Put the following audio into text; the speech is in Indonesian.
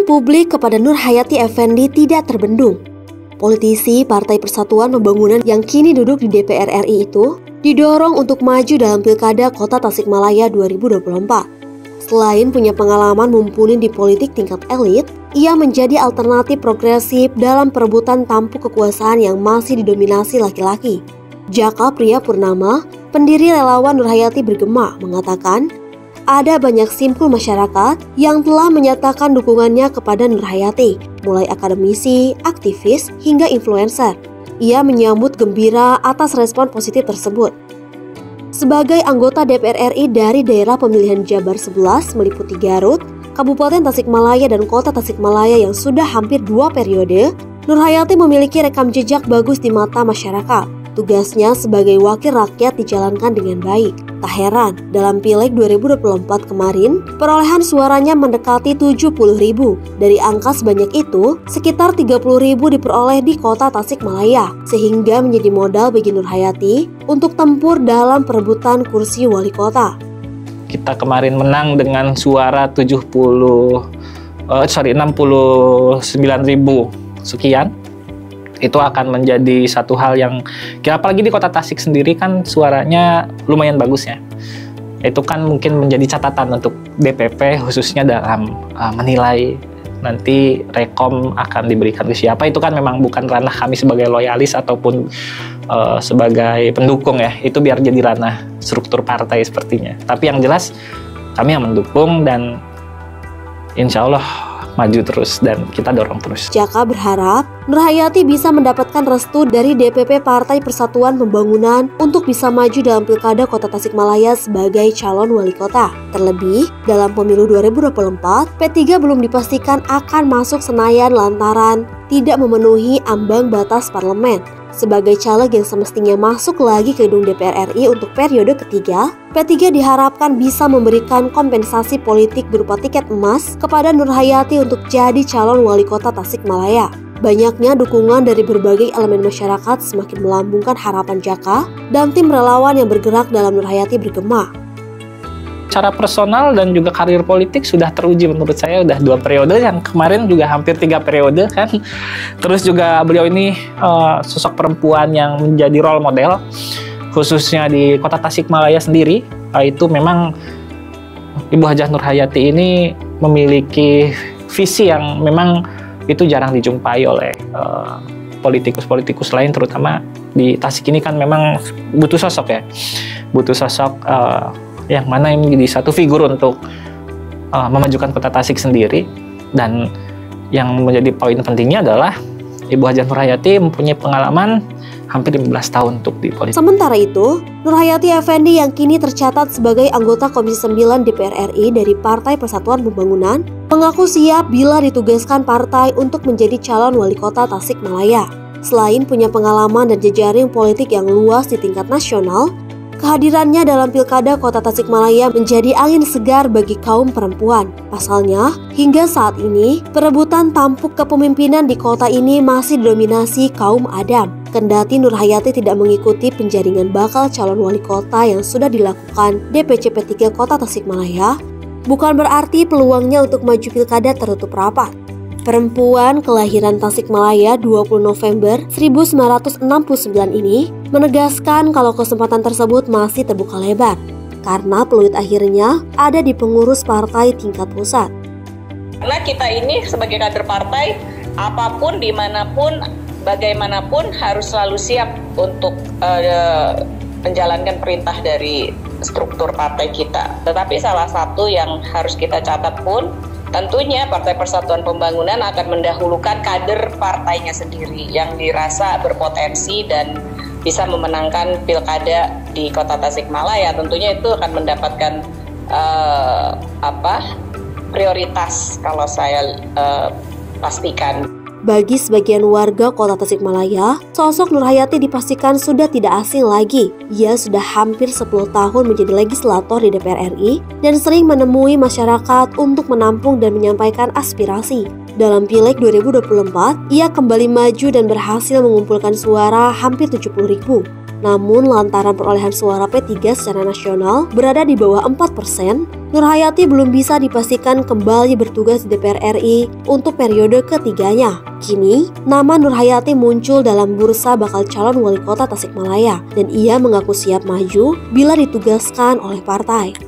Dukungan publik kepada Nur Hayati Effendi tidak terbendung. Politisi Partai Persatuan Pembangunan yang kini duduk di DPR RI itu didorong untuk maju dalam Pilkada Kota Tasikmalaya 2024. Selain punya pengalaman mumpuni di politik tingkat elit, ia menjadi alternatif progresif dalam perebutan tampuk kekuasaan yang masih didominasi laki-laki. Jaka Priya Purnama, pendiri relawan Nur Hayati bergema, mengatakan ada banyak simpul masyarakat yang telah menyatakan dukungannya kepada Nur Hayati, mulai akademisi, aktivis, hingga influencer. Ia menyambut gembira atas respon positif tersebut. Sebagai anggota DPR RI dari daerah pemilihan Jabar 11 meliputi Garut, Kabupaten Tasikmalaya dan Kota Tasikmalaya yang sudah hampir 2 periode, Nur Hayati memiliki rekam jejak bagus di mata masyarakat. Tugasnya sebagai wakil rakyat dijalankan dengan baik. Tak heran, dalam Pileg 2024 kemarin, perolehan suaranya mendekati 70.000. Dari angka sebanyak itu, sekitar 30.000 diperoleh di Kota Tasikmalaya, sehingga menjadi modal bagi Nur Hayati untuk tempur dalam perebutan kursi wali kota. Kita kemarin menang dengan suara 69.000 sekian. Itu akan menjadi satu hal yang, apalagi di Kota Tasik sendiri kan suaranya lumayan bagus ya. Itu kan mungkin menjadi catatan untuk DPP khususnya dalam menilai nanti rekom akan diberikan ke siapa. Itu kan memang bukan ranah kami sebagai loyalis ataupun sebagai pendukung ya. Itu biar jadi ranah struktur partai sepertinya. Tapi yang jelas kami yang mendukung dan insya Allah maju terus dan kita dorong terus. Jaka berharap Nur Hayati bisa mendapatkan restu dari DPP Partai Persatuan Pembangunan untuk bisa maju dalam Pilkada Kota Tasikmalaya sebagai calon wali kota. Terlebih, dalam pemilu 2024, P3 belum dipastikan akan masuk Senayan lantaran tidak memenuhi ambang batas parlemen. Sebagai caleg yang semestinya masuk lagi ke gedung DPR RI untuk periode ketiga, P3 diharapkan bisa memberikan kompensasi politik berupa tiket emas kepada Nur Hayati untuk jadi calon wali kota Tasikmalaya. Banyaknya dukungan dari berbagai elemen masyarakat semakin melambungkan harapan Jaka dan tim relawan yang bergerak dalam Nur Hayati bergema. Secara personal dan juga karir politik sudah teruji menurut saya, udah 2 periode, yang kemarin juga hampir 3 periode kan. Terus juga beliau ini sosok perempuan yang menjadi role model khususnya di Kota Tasikmalaya sendiri. Itu memang Ibu Hajah Nur Hayati ini memiliki visi yang memang itu jarang dijumpai oleh politikus-politikus lain, terutama di Tasik ini kan memang butuh sosok ya, butuh sosok yang mana yang menjadi satu figur untuk memajukan Kota Tasik sendiri. Dan yang menjadi poin pentingnya adalah Ibu Hajah Nur Hayati mempunyai pengalaman hampir 15 tahun untuk di politik. Sementara itu, Nur Hayati Effendi yang kini tercatat sebagai anggota Komisi 9 DPR RI dari Partai Persatuan Pembangunan mengaku siap bila ditugaskan partai untuk menjadi calon wali kota Tasikmalaya. Selain punya pengalaman dan jejaring politik yang luas di tingkat nasional, kehadirannya dalam Pilkada Kota Tasikmalaya menjadi angin segar bagi kaum perempuan. Pasalnya, hingga saat ini, perebutan tampuk kepemimpinan di kota ini masih didominasi kaum Adam. Kendati Nur Hayati tidak mengikuti penjaringan bakal calon wali kota yang sudah dilakukan DPC P3 Kota Tasikmalaya, bukan berarti peluangnya untuk maju Pilkada tertutup rapat. Perempuan kelahiran Tasikmalaya 20 November 1969 ini menegaskan kalau kesempatan tersebut masih terbuka lebar karena peluit akhirnya ada di pengurus partai tingkat pusat. Karena kita ini sebagai kader partai, apapun, dimanapun, bagaimanapun harus selalu siap untuk menjalankan perintah dari struktur partai kita. Tetapi salah satu yang harus kita catat pun, tentunya Partai Persatuan Pembangunan akan mendahulukan kader partainya sendiri yang dirasa berpotensi dan bisa memenangkan pilkada di Kota Tasikmalaya. Tentunya itu akan mendapatkan prioritas kalau saya pastikan. Bagi sebagian warga Kota Tasikmalaya, sosok Nur Hayati dipastikan sudah tidak asing lagi. Ia sudah hampir 10 tahun menjadi legislator di DPR RI dan sering menemui masyarakat untuk menampung dan menyampaikan aspirasi. Dalam Pileg 2024, ia kembali maju dan berhasil mengumpulkan suara hampir 70.000. Namun lantaran perolehan suara P3 secara nasional berada di bawah 4%, Nur Hayati belum bisa dipastikan kembali bertugas di DPR RI untuk periode ketiganya. Kini, nama Nur Hayati muncul dalam bursa bakal calon wali kota Tasikmalaya dan ia mengaku siap maju bila ditugaskan oleh partai.